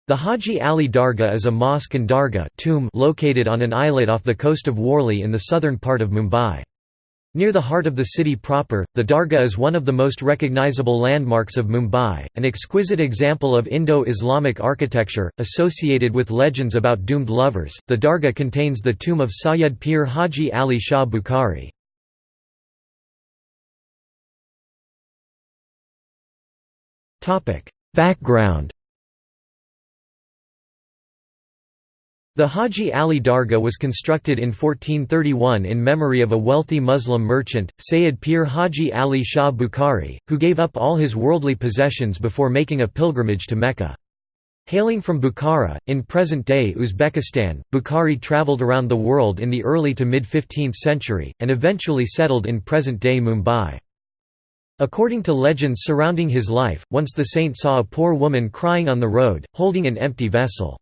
The Haji Ali Dargah is a mosque and dargah tomb located on an islet off the coast of Worli in the southern part of Mumbai. Near the heart of the city proper, the dargah is one of the most recognizable landmarks of Mumbai, an exquisite example of Indo-Islamic architecture, associated with legends about doomed lovers. The dargah contains the tomb of Sayyid Pir Haji Ali Shah Bukhari. Background. The Haji Ali Dargah was constructed in 1431 in memory of a wealthy Muslim merchant, Sayyid Pir Haji Ali Shah Bukhari, who gave up all his worldly possessions before making a pilgrimage to Mecca. Hailing from Bukhara, in present-day Uzbekistan, Bukhari travelled around the world in the early to mid-15th century, and eventually settled in present-day Mumbai. According to legends surrounding his life, once the saint saw a poor woman crying on the road, holding an empty vessel.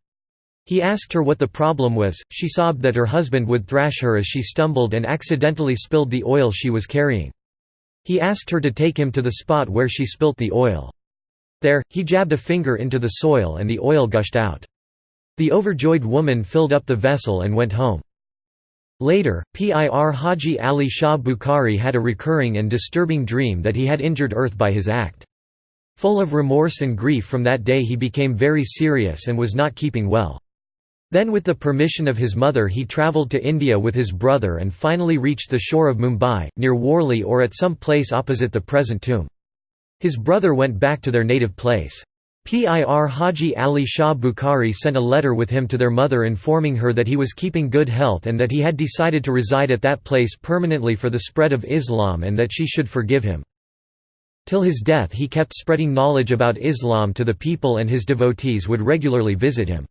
He asked her what the problem was. She sobbed that her husband would thrash her as she stumbled and accidentally spilled the oil she was carrying. He asked her to take him to the spot where she spilt the oil. There, he jabbed a finger into the soil and the oil gushed out. The overjoyed woman filled up the vessel and went home. Later, Pir Haji Ali Shah Bukhari had a recurring and disturbing dream that he had injured earth by his act. Full of remorse and grief from that day he became very serious and was not keeping well. Then with the permission of his mother he travelled to India with his brother and finally reached the shore of Mumbai, near Worli or at some place opposite the present tomb. His brother went back to their native place. Pir Haji Ali Shah Bukhari sent a letter with him to their mother informing her that he was keeping good health and that he had decided to reside at that place permanently for the spread of Islam and that she should forgive him. Till his death he kept spreading knowledge about Islam to the people and his devotees would regularly visit him.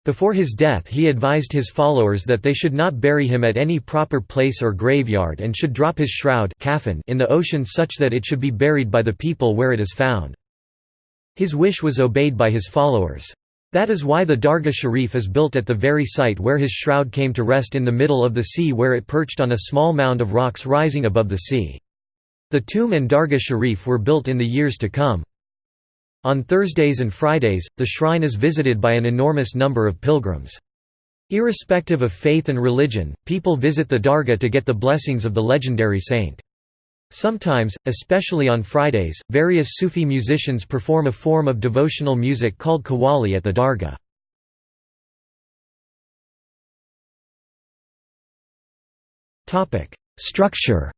Before his death he advised his followers that they should not bury him at any proper place or graveyard and should drop his shroud in the ocean such that it should be buried by the people where it is found. His wish was obeyed by his followers. That is why the Dargah Sharif is built at the very site where his shroud came to rest in the middle of the sea, where it perched on a small mound of rocks rising above the sea. The tomb and Dargah Sharif were built in the years to come. On Thursdays and Fridays, the shrine is visited by an enormous number of pilgrims. Irrespective of faith and religion, people visit the Dargah to get the blessings of the legendary saint. Sometimes, especially on Fridays, various Sufi musicians perform a form of devotional music called qawwali at the Dargah. Structure.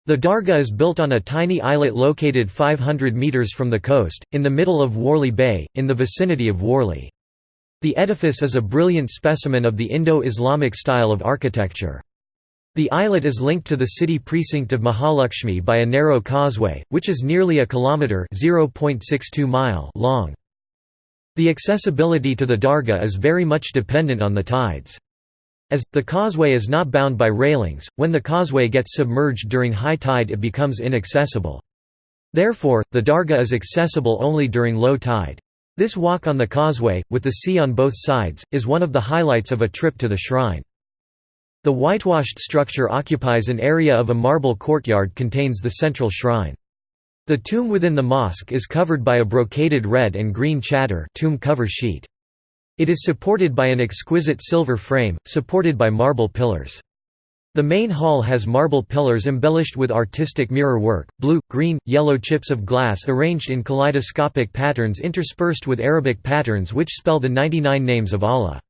The Dargah is built on a tiny islet located 500 metres from the coast, in the middle of Worli Bay, in the vicinity of Worli. The edifice is a brilliant specimen of the Indo-Islamic style of architecture. The islet is linked to the city precinct of Mahalakshmi by a narrow causeway, which is nearly a kilometre (0.62 mile) long. The accessibility to the Dargah is very much dependent on the tides. As the causeway is not bound by railings, when the causeway gets submerged during high tide it becomes inaccessible. Therefore, the Dargah is accessible only during low tide. This walk on the causeway, with the sea on both sides, is one of the highlights of a trip to the shrine. The whitewashed structure occupies an area of a marble courtyard contains the central shrine. The tomb within the mosque is covered by a brocaded red and green chadar tomb cover sheet. It is supported by an exquisite silver frame, supported by marble pillars. The main hall has marble pillars embellished with artistic mirror work, blue, green, yellow chips of glass arranged in kaleidoscopic patterns interspersed with Arabic patterns which spell the 99 names of Allah.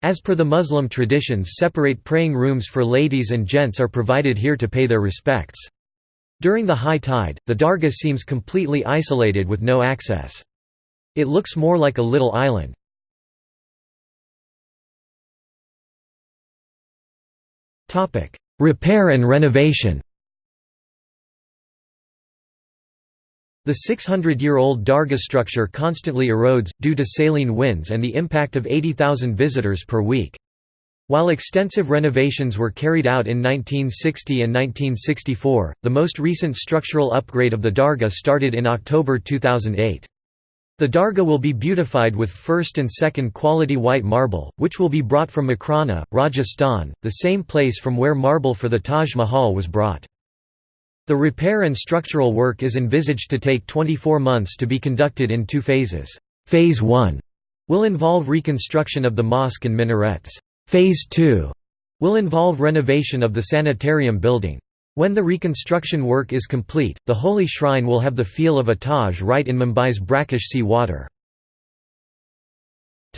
As per the Muslim traditions, separate praying rooms for ladies and gents are provided here to pay their respects. During the high tide, the Dargah seems completely isolated with no access. It looks more like a little island. Repair and renovation. The 600-year-old Dargah structure constantly erodes, due to saline winds and the impact of 80,000 visitors per week. While extensive renovations were carried out in 1960 and 1964, the most recent structural upgrade of the Dargah started in October 2008. The Dargah will be beautified with first and second quality white marble, which will be brought from Makrana, Rajasthan, the same place from where marble for the Taj Mahal was brought. The repair and structural work is envisaged to take 24 months to be conducted in 2 phases. Phase 1 will involve reconstruction of the mosque and minarets. Phase 2 will involve renovation of the sanitarium building. When the reconstruction work is complete, the holy shrine will have the feel of a Taj right in Mumbai's brackish sea water.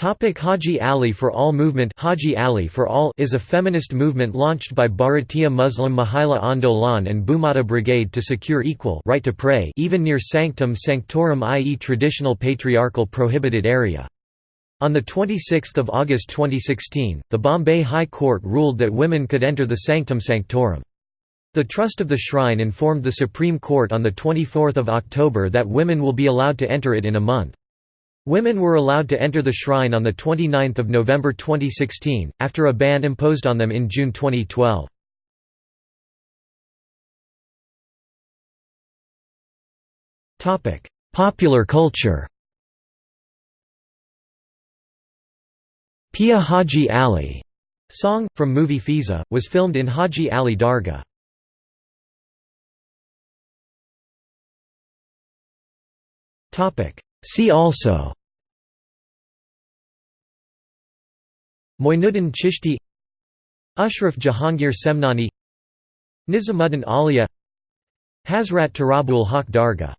Haji Ali for All movement. Haji Ali for All is a feminist movement launched by Bharatiya Muslim Mahila Andolan and Bhumata Brigade to secure equal right to pray even near sanctum sanctorum, i.e. traditional patriarchal prohibited area. On 26 August 2016, the Bombay High Court ruled that women could enter the sanctum sanctorum. The Trust of the Shrine informed the Supreme Court on 24 October that women will be allowed to enter it in a month. Women were allowed to enter the shrine on 29 November 2016, after a ban imposed on them in June 2012. Popular culture. Pia Haji Ali song, from movie Fiza, was filmed in Haji Ali Dargah. See also: Moinuddin Chishti, Ashraf Jahangir Semnani, Nizamuddin Auliya, Hazrat Turabul Haq Dargah.